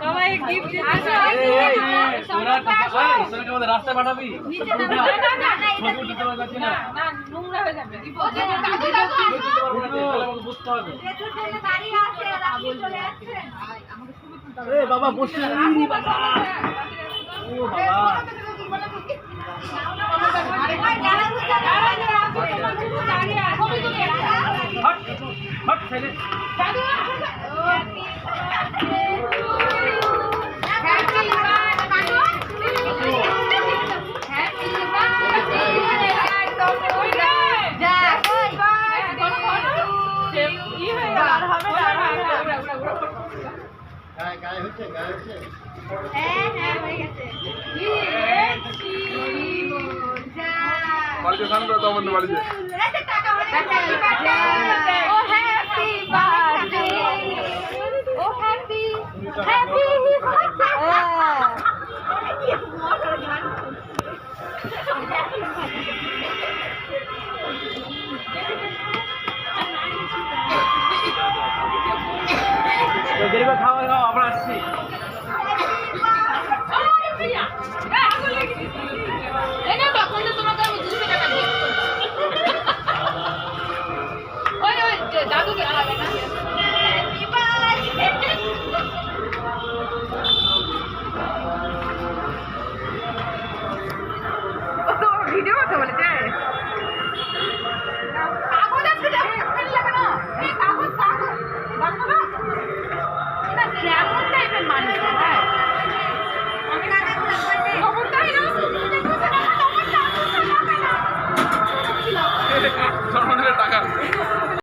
সবাই গিফট দিতে রাস্তায় পাঠাবি না নোংরা হয়ে যাবে বুঝতে হবে বাবা বসে বাবা ও বাবা হট ছেলে বাড়িতে স্নান করো তখন বাড়িতে খাওয়া খাওয়া আমরা আসছি তখন তো তোমাকে